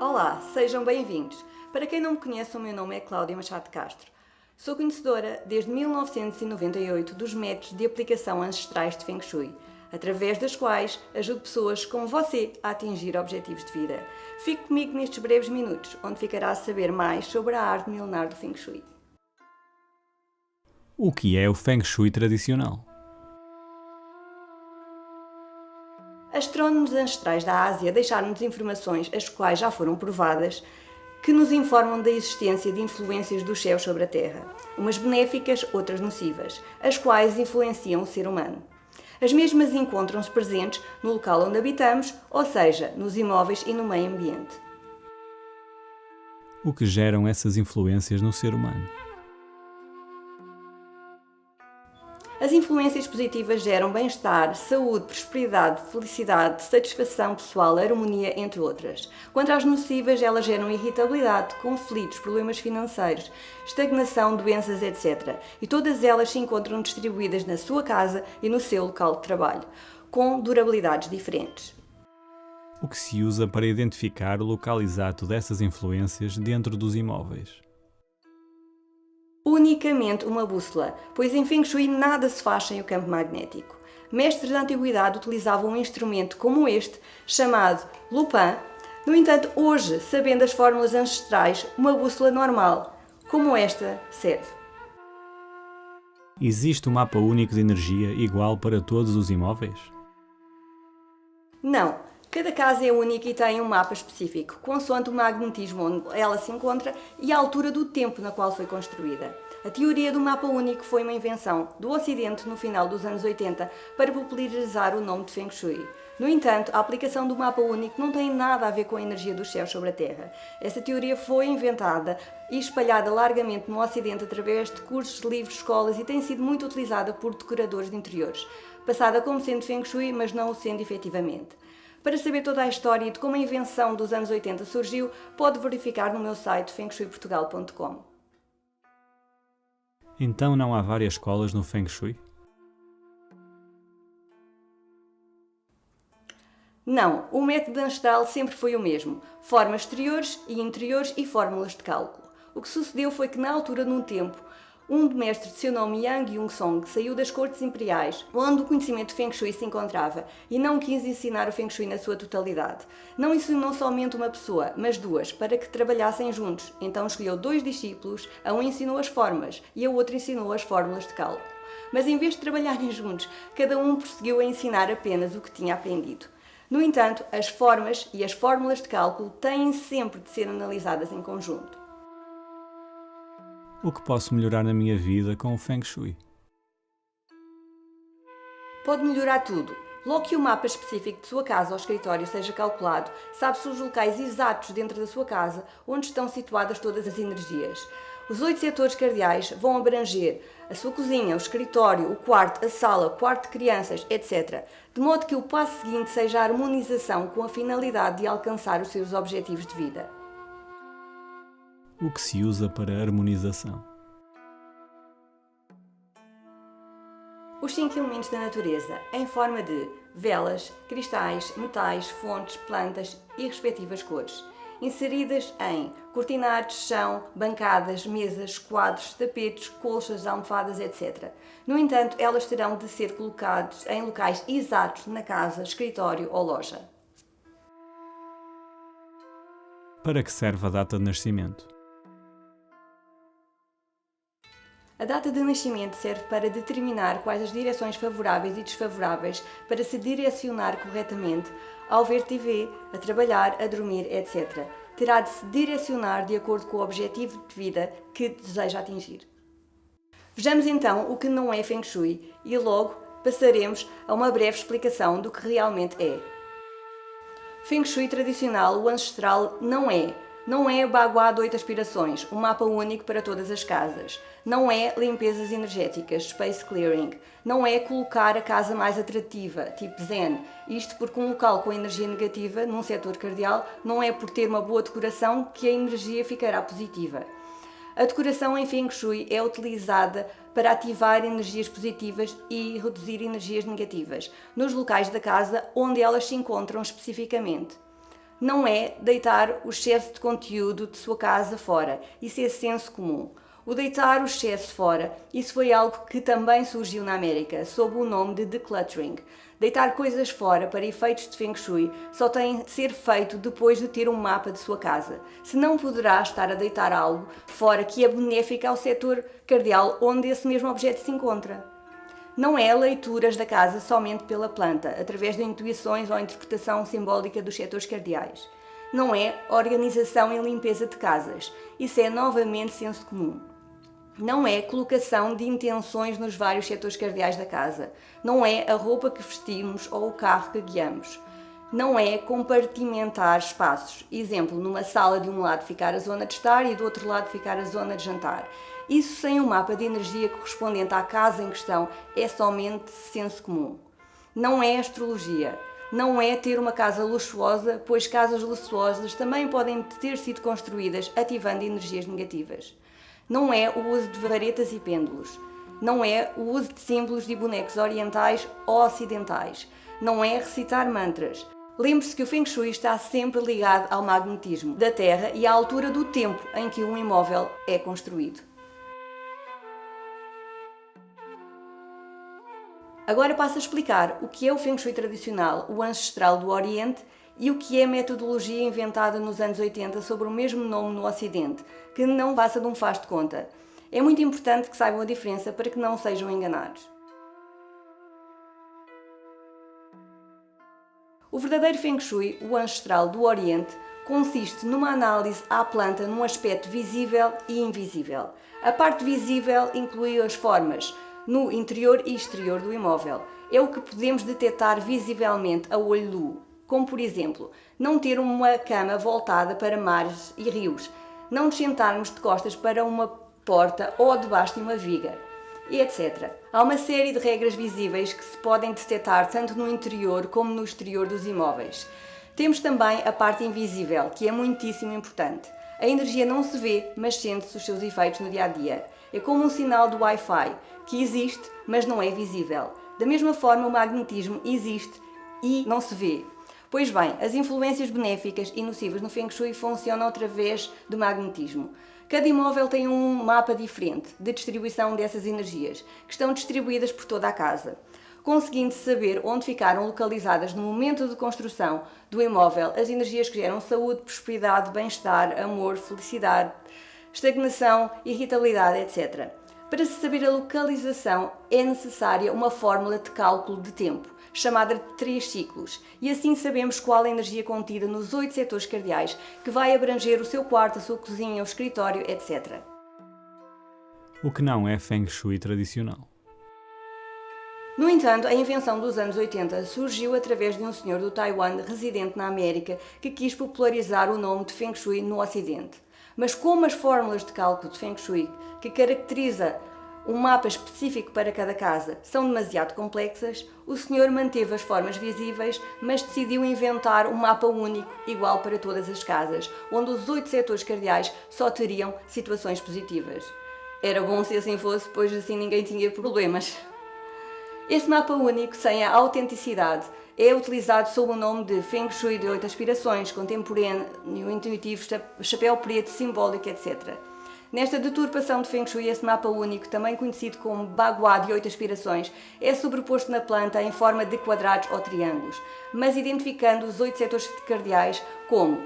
Olá, sejam bem-vindos. Para quem não me conhece, o meu nome é Cláudia Machado de Castro. Sou conhecedora desde 1998 dos métodos de aplicação ancestrais de Feng Shui, através das quais ajudo pessoas como você a atingir objetivos de vida. Fique comigo nestes breves minutos, onde ficará a saber mais sobre a arte milenar do Feng Shui. O que é o Feng Shui tradicional? Astrónomos ancestrais da Ásia deixaram-nos informações, as quais já foram provadas, que nos informam da existência de influências dos céus sobre a Terra, umas benéficas, outras nocivas, as quais influenciam o ser humano. As mesmas encontram-se presentes no local onde habitamos, ou seja, nos imóveis e no meio ambiente. O que geram essas influências no ser humano? As influências positivas geram bem-estar, saúde, prosperidade, felicidade, satisfação pessoal, harmonia, entre outras. Quanto às nocivas, elas geram irritabilidade, conflitos, problemas financeiros, estagnação, doenças, etc. E todas elas se encontram distribuídas na sua casa e no seu local de trabalho, com durabilidades diferentes. O que se usa para identificar o local exato dessas influências dentro dos imóveis? Unicamente uma bússola, pois em Feng Shui nada se faz sem o campo magnético. Mestres da antiguidade utilizavam um instrumento como este, chamado Lupin. No entanto, hoje, sabendo as fórmulas ancestrais, uma bússola normal, como esta, serve. Existe um mapa único de energia igual para todos os imóveis? Não. Cada casa é única e tem um mapa específico, consoante o magnetismo onde ela se encontra e a altura do tempo na qual foi construída. A teoria do mapa único foi uma invenção do Ocidente no final dos anos 80 para popularizar o nome de Feng Shui. No entanto, a aplicação do mapa único não tem nada a ver com a energia dos céus sobre a Terra. Essa teoria foi inventada e espalhada largamente no Ocidente através de cursos, livros, escolas e tem sido muito utilizada por decoradores de interiores, passada como sendo Feng Shui, mas não o sendo efetivamente. Para saber toda a história e de como a invenção dos anos 80 surgiu, pode verificar no meu site fengshuiportugal.com. Então não há várias escolas no Feng Shui? Não, o método ancestral sempre foi o mesmo: formas exteriores e interiores e fórmulas de cálculo. O que sucedeu foi que, na altura de um tempo, um mestre de seu nome Yang Yun-song saiu das cortes imperiais, onde o conhecimento de Feng Shui se encontrava, e não quis ensinar o Feng Shui na sua totalidade. Não ensinou somente uma pessoa, mas duas, para que trabalhassem juntos. Então escolheu dois discípulos, a um ensinou as formas e a outro ensinou as fórmulas de cálculo. Mas em vez de trabalharem juntos, cada um prosseguiu a ensinar apenas o que tinha aprendido. No entanto, as formas e as fórmulas de cálculo têm sempre de ser analisadas em conjunto. O que posso melhorar na minha vida com o Feng Shui? Pode melhorar tudo. Logo que o mapa específico de sua casa ou escritório seja calculado, sabe-se os locais exatos dentro da sua casa onde estão situadas todas as energias. Os 8 setores cardeais vão abranger a sua cozinha, o escritório, o quarto, a sala, o quarto de crianças, etc. De modo que o passo seguinte seja a harmonização com a finalidade de alcançar os seus objetivos de vida. O que se usa para harmonização? Os 5 elementos da natureza, em forma de velas, cristais, metais, fontes, plantas e respectivas cores, inseridas em cortinados, chão, bancadas, mesas, quadros, tapetes, colchas, almofadas, etc. No entanto, elas terão de ser colocadas em locais exatos na casa, escritório ou loja. Para que serve a data de nascimento? A data de nascimento serve para determinar quais as direções favoráveis e desfavoráveis para se direcionar corretamente ao ver TV, a trabalhar, a dormir, etc. Terá de se direcionar de acordo com o objetivo de vida que deseja atingir. Vejamos então o que não é Feng Shui e logo passaremos a uma breve explicação do que realmente é. Feng Shui tradicional, o ancestral, não é Bagua de 8 aspirações, um mapa único para todas as casas. Não é limpezas energéticas, space clearing. Não é colocar a casa mais atrativa, tipo Zen. Isto porque um local com energia negativa, num setor cardeal, não é por ter uma boa decoração que a energia ficará positiva. A decoração em Feng Shui é utilizada para ativar energias positivas e reduzir energias negativas, nos locais da casa onde elas se encontram especificamente. Não é deitar o excesso de conteúdo de sua casa fora. Isso é senso comum. O deitar o excesso fora, isso foi algo que também surgiu na América, sob o nome de decluttering. Deitar coisas fora para efeitos de Feng Shui só tem de ser feito depois de ter um mapa de sua casa. Senão poderá estar a deitar algo fora que é benéfico ao setor cardial onde esse mesmo objeto se encontra. Não é leituras da casa somente pela planta, através de intuições ou interpretação simbólica dos setores cardeais. Não é organização e limpeza de casas. Isso é novamente senso comum. Não é colocação de intenções nos vários setores cardeais da casa. Não é a roupa que vestimos ou o carro que guiamos. Não é compartimentar espaços. Exemplo, numa sala de um lado ficar a zona de estar e do outro lado ficar a zona de jantar. Isso sem um mapa de energia correspondente à casa em questão é somente senso comum. Não é astrologia. Não é ter uma casa luxuosa, pois casas luxuosas também podem ter sido construídas ativando energias negativas. Não é o uso de varetas e pêndulos. Não é o uso de símbolos de bonecos orientais ou ocidentais. Não é recitar mantras. Lembre-se que o Feng Shui está sempre ligado ao magnetismo da Terra e à altura do tempo em que um imóvel é construído. Agora passo a explicar o que é o Feng Shui tradicional, o ancestral do Oriente, e o que é a metodologia inventada nos anos 80 sobre o mesmo nome no Ocidente, que não passa de um faz de conta. É muito importante que saibam a diferença para que não sejam enganados. O verdadeiro Feng Shui, o ancestral do Oriente, consiste numa análise à planta num aspecto visível e invisível. A parte visível inclui as formas no interior e exterior do imóvel. É o que podemos detectar visivelmente a olho nu, como por exemplo, não ter uma cama voltada para mares e rios, não nos sentarmos de costas para uma porta ou debaixo de uma viga, e etc. Há uma série de regras visíveis que se podem detectar tanto no interior como no exterior dos imóveis. Temos também a parte invisível, que é muitíssimo importante. A energia não se vê, mas sente-se os seus efeitos no dia-a-dia. É como um sinal do Wi-Fi, que existe, mas não é visível. Da mesma forma, o magnetismo existe e não se vê. Pois bem, as influências benéficas e nocivas no Feng Shui funcionam através do magnetismo. Cada imóvel tem um mapa diferente de distribuição dessas energias, que estão distribuídas por toda a casa. Conseguindo saber onde ficaram localizadas no momento de construção do imóvel as energias que geram saúde, prosperidade, bem-estar, amor, felicidade, estagnação, irritabilidade, etc. Para se saber a localização é necessária uma fórmula de cálculo de tempo, chamada de 3 ciclos, e assim sabemos qual a energia contida nos 8 setores cardeais que vai abranger o seu quarto, a sua cozinha, o escritório, etc. O que não é Feng Shui tradicional. No entanto, a invenção dos anos 80 surgiu através de um senhor do Taiwan residente na América que quis popularizar o nome de Feng Shui no Ocidente. Mas como as fórmulas de cálculo de Feng Shui, que caracteriza um mapa específico para cada casa, são demasiado complexas, o senhor manteve as formas visíveis, mas decidiu inventar um mapa único, igual para todas as casas, onde os 8 setores cardeais só teriam situações positivas. Era bom se assim fosse, pois assim ninguém tinha problemas. Este mapa único, sem a autenticidade, é utilizado sob o nome de Feng Shui de 8 aspirações, contemporâneo, intuitivo, chapéu preto, simbólico, etc. Nesta deturpação de Feng Shui, esse mapa único, também conhecido como Bagua de 8 aspirações, é sobreposto na planta em forma de quadrados ou triângulos, mas identificando os 8 setores cardeais como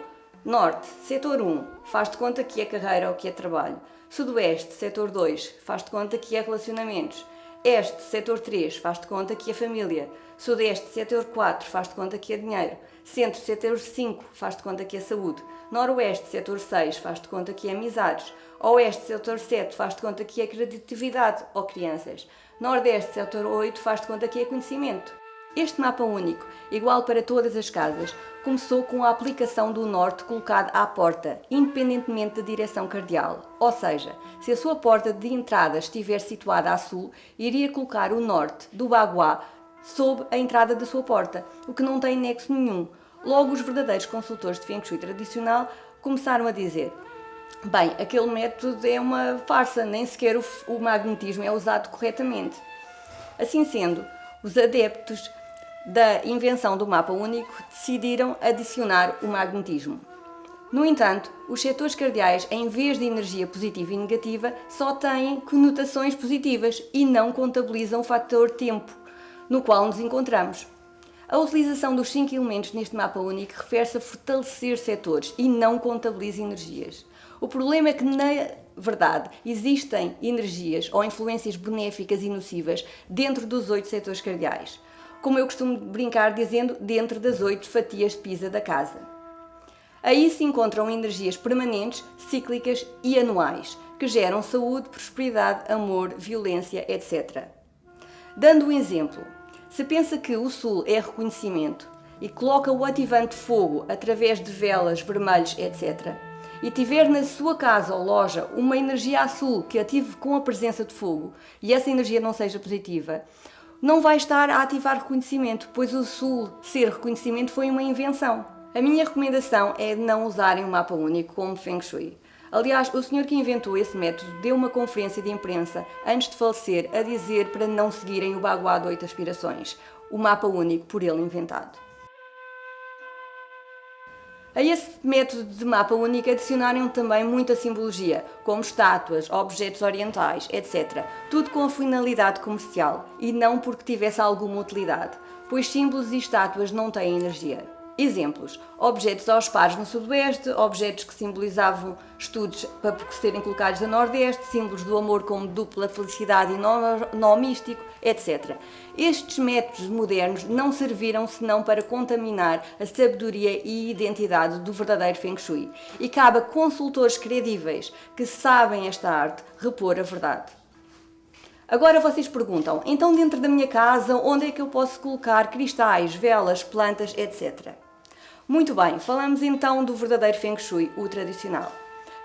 Norte, setor 1, faz de conta que é carreira ou que é trabalho. Sudoeste, setor 2, faz de conta que é relacionamentos. Este, setor 3, faz de conta que é família. Sudeste, setor 4, faz de conta que é dinheiro. Centro, setor 5, faz de conta que é saúde. Noroeste, setor 6, faz de conta que é amizades. Oeste, setor 7, faz de conta que é criatividade ou crianças. Nordeste, setor 8, faz de conta que é conhecimento. Este mapa único, igual para todas as casas, começou com a aplicação do norte colocado à porta, independentemente da direção cardeal. Ou seja, se a sua porta de entrada estiver situada a sul, iria colocar o norte do Bagua sob a entrada da sua porta, o que não tem nexo nenhum. Logo, os verdadeiros consultores de Feng Shui tradicional começaram a dizer: bem, aquele método é uma farsa, nem sequer o magnetismo é usado corretamente. Assim sendo, os adeptos da invenção do mapa único, decidiram adicionar o magnetismo. No entanto, os setores cardeais, em vez de energia positiva e negativa, só têm conotações positivas e não contabilizam o fator tempo no qual nos encontramos. A utilização dos 5 elementos neste mapa único refere-se a fortalecer setores e não contabiliza energias. O problema é que, na verdade, existem energias ou influências benéficas e nocivas dentro dos 8 setores cardeais. Como eu costumo brincar dizendo, dentro das 8 fatias de pizza da casa. Aí se encontram energias permanentes, cíclicas e anuais, que geram saúde, prosperidade, amor, violência, etc. Dando um exemplo, se pensa que o Sul é reconhecimento e coloca o ativante fogo através de velas, vermelhos, etc., e tiver na sua casa ou loja uma energia azul que ative com a presença de fogo e essa energia não seja positiva, não vai estar a ativar reconhecimento, pois o Sul ser reconhecimento foi uma invenção. A minha recomendação é não usarem um mapa único como Feng Shui. Aliás, o senhor que inventou esse método deu uma conferência de imprensa antes de falecer a dizer para não seguirem o Bagua de 8 aspirações, o mapa único por ele inventado. A esse método de mapa único adicionaram também muita simbologia, como estátuas, objetos orientais, etc. Tudo com a finalidade comercial e não porque tivesse alguma utilidade, pois símbolos e estátuas não têm energia. Exemplos: objetos aos pares no Sudoeste, objetos que simbolizavam estudos para serem colocados no Nordeste, símbolos do amor como dupla felicidade e nó místico, etc. Estes métodos modernos não serviram senão para contaminar a sabedoria e identidade do verdadeiro Feng Shui e cabe a consultores credíveis que sabem esta arte repor a verdade. Agora vocês perguntam, então dentro da minha casa, onde é que eu posso colocar cristais, velas, plantas, etc. Muito bem, falamos então do verdadeiro Feng Shui, o tradicional.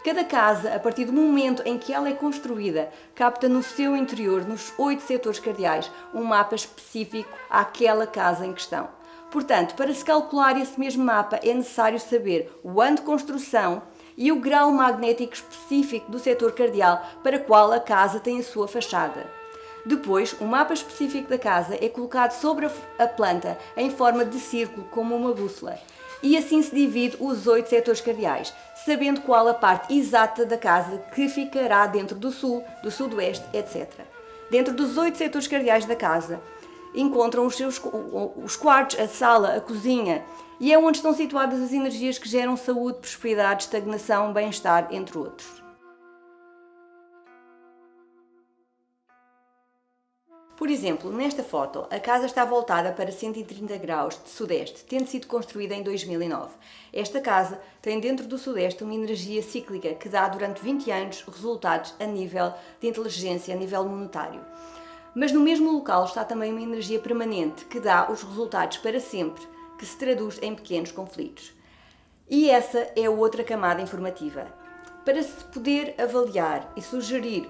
Cada casa, a partir do momento em que ela é construída, capta no seu interior, nos 8 setores cardeais, um mapa específico àquela casa em questão. Portanto, para se calcular esse mesmo mapa é necessário saber o ano de construção e o grau magnético específico do setor cardeal para qual a casa tem a sua fachada. Depois, o mapa específico da casa é colocado sobre a planta em forma de círculo, como uma bússola, e assim se divide os 8 setores cardeais, sabendo qual a parte exata da casa que ficará dentro do sul, do sudoeste, etc. Dentro dos 8 setores cardeais da casa, encontram os quartos, a sala, a cozinha, e é onde estão situadas as energias que geram saúde, prosperidade, estagnação, bem-estar, entre outros. Por exemplo, nesta foto, a casa está voltada para 130 graus de sudeste, tendo sido construída em 2009. Esta casa tem dentro do sudeste uma energia cíclica que dá durante 20 anos resultados a nível de inteligência, a nível monetário. Mas no mesmo local está também uma energia permanente que dá os resultados para sempre, que se traduz em pequenos conflitos. E essa é outra camada informativa. Para se poder avaliar e sugerir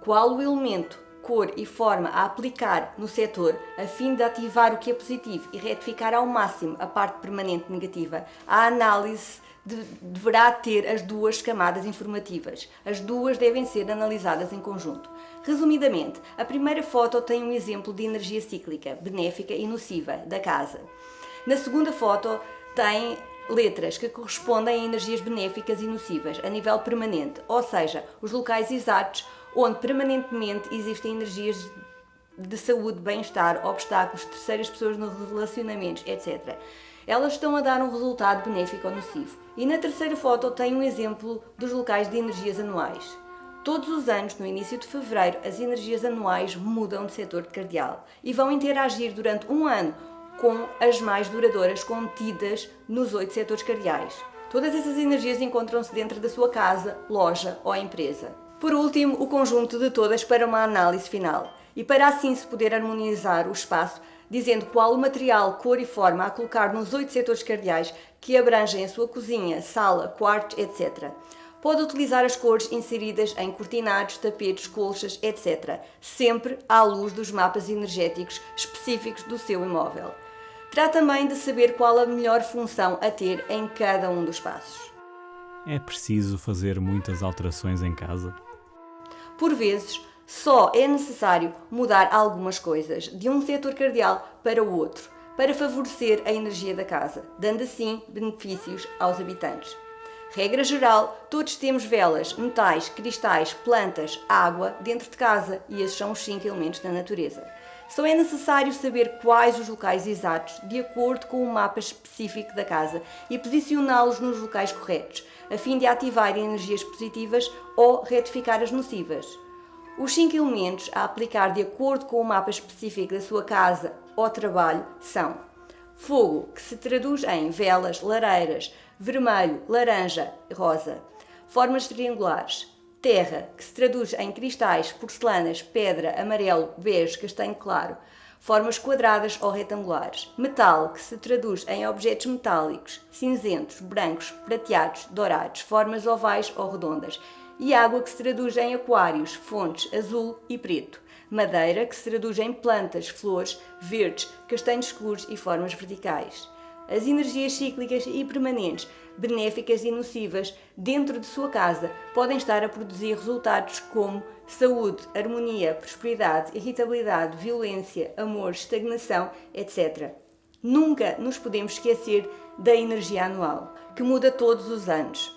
qual o elemento, cor e forma a aplicar no setor a fim de ativar o que é positivo e retificar ao máximo a parte permanente negativa, a análise deverá ter as duas camadas informativas. As duas devem ser analisadas em conjunto. Resumidamente, a primeira foto tem um exemplo de energia cíclica, benéfica e nociva da casa. Na segunda foto tem letras que correspondem a energias benéficas e nocivas a nível permanente, ou seja, os locais exatos onde permanentemente existem energias de saúde, bem-estar, obstáculos, terceiras pessoas nos relacionamentos, etc. Elas estão a dar um resultado benéfico ou nocivo. E na terceira foto tem um exemplo dos locais de energias anuais. Todos os anos, no início de fevereiro, as energias anuais mudam de setor cardeal e vão interagir durante um ano com as mais duradouras contidas nos 8 setores cardeais. Todas essas energias encontram-se dentro da sua casa, loja ou empresa. Por último, o conjunto de todas para uma análise final e para assim se poder harmonizar o espaço, dizendo qual o material, cor e forma a colocar nos 8 setores cardeais que abrangem a sua cozinha, sala, quartos, etc. Pode utilizar as cores inseridas em cortinados, tapetes, colchas, etc., sempre à luz dos mapas energéticos específicos do seu imóvel. Terá também de saber qual a melhor função a ter em cada um dos espaços. É preciso fazer muitas alterações em casa? Por vezes, só é necessário mudar algumas coisas de um setor cardeal para o outro, para favorecer a energia da casa, dando assim benefícios aos habitantes. Regra geral, todos temos velas, metais, cristais, plantas, água dentro de casa e esses são os 5 elementos da natureza. Só é necessário saber quais os locais exatos de acordo com o mapa específico da casa e posicioná-los nos locais corretos, a fim de ativar energias positivas ou retificar as nocivas. Os 5 elementos a aplicar de acordo com o mapa específico da sua casa ou trabalho são: fogo, que se traduz em velas, lareiras, vermelho, laranja e rosa. Formas triangulares. Terra, que se traduz em cristais, porcelanas, pedra, amarelo, bege, castanho claro. Formas quadradas ou retangulares. Metal, que se traduz em objetos metálicos, cinzentos, brancos, prateados, dourados, formas ovais ou redondas. E água, que se traduz em aquários, fontes, azul e preto. Madeira, que se traduz em plantas, flores, verdes, castanhos escuros e formas verticais. As energias cíclicas e permanentes, benéficas e nocivas dentro de sua casa podem estar a produzir resultados como saúde, harmonia, prosperidade, irritabilidade, violência, amor, estagnação, etc. Nunca nos podemos esquecer da energia anual, que muda todos os anos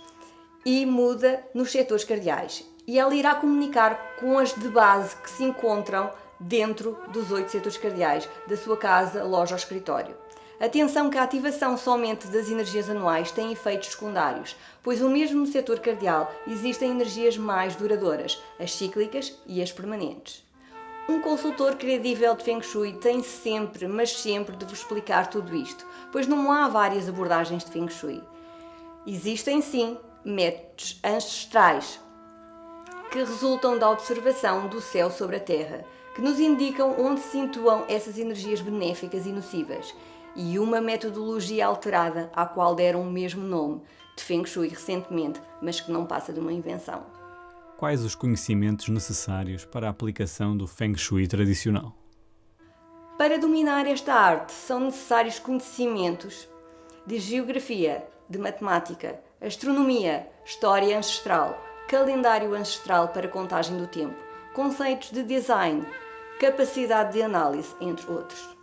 e muda nos setores cardeais. E ela irá comunicar com as de base que se encontram dentro dos 8 setores cardeais da sua casa, loja ou escritório. Atenção que a ativação somente das energias anuais tem efeitos secundários, pois no mesmo setor cardeal existem energias mais duradouras, as cíclicas e as permanentes. Um consultor credível de Feng Shui tem sempre, mas sempre de vos explicar tudo isto, pois não há várias abordagens de Feng Shui. Existem sim métodos ancestrais que resultam da observação do céu sobre a Terra, que nos indicam onde se situam essas energias benéficas e nocivas, e uma metodologia alterada à qual deram o mesmo nome, de Feng Shui recentemente, mas que não passa de uma invenção. Quais os conhecimentos necessários para a aplicação do Feng Shui tradicional? Para dominar esta arte são necessários conhecimentos de geografia, de matemática, astronomia, história ancestral, calendário ancestral para contagem do tempo, conceitos de design, capacidade de análise, entre outros.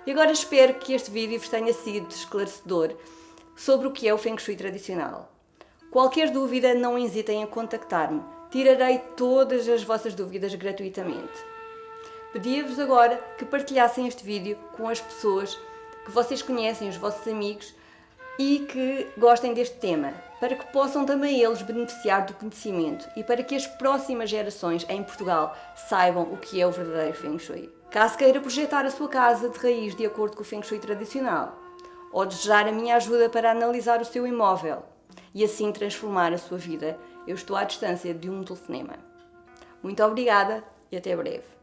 E agora espero que este vídeo vos tenha sido esclarecedor sobre o que é o Feng Shui tradicional. Qualquer dúvida, não hesitem em contactar-me. Tirarei todas as vossas dúvidas gratuitamente. Pedia-vos agora que partilhassem este vídeo com as pessoas que vocês conhecem, os vossos amigos, e que gostem deste tema, para que possam também eles beneficiar do conhecimento e para que as próximas gerações em Portugal saibam o que é o verdadeiro Feng Shui. Caso queira projetar a sua casa de raiz de acordo com o Feng Shui tradicional, ou desejar a minha ajuda para analisar o seu imóvel e assim transformar a sua vida, eu estou à distância de um telefonema. Muito obrigada e até breve.